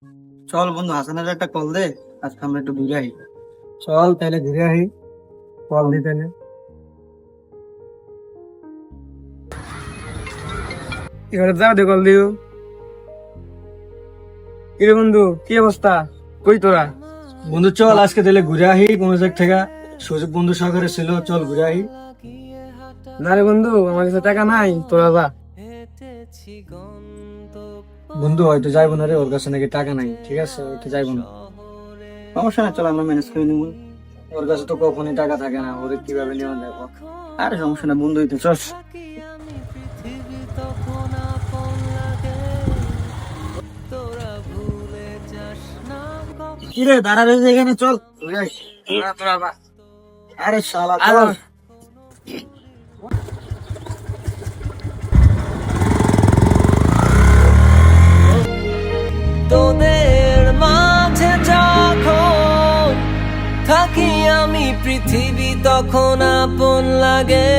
চল বন্ধু, হাসানের একটা কল দে, আজকে আমরা একটু ঘুরে আই। চল তাহলে ঘুরে আই, কল দি তাহলে। এবারে যাও দে কল দিও। কিরে বন্ধু, কি অবস্থা? কই তোরা? বন্ধু চল আজকে তাহলে ঘুরে আহি কোন জায়গা থেকে। সুযোগ বন্ধু সহকারে ছিল, চল ঘুরে আহি। না রে বন্ধু, আমার কাছে টাকা নাই, তোরা যা। বন্ধু হয়তো যাইবো না রে, ওর কাছে নাকি টাকা নাই। ঠিক আছে, হয়তো যাইবো না, সমস্যা না, চল আমরা ম্যানেজ করে নিবো। ওর কাছে তো কখনই টাকা থাকে না, ওদের কিভাবে নেওয়া যাবো। আরে সমস্যা না বন্ধু, হইতে চল। কিরে দাঁড়া রয়েছে এখানে, চল ঘুরে আই। তোরা যা। আরে শালা আয় চল। তোদের মাঝে যখন থাকি আমি, পৃথিবী তখন আপন লাগে।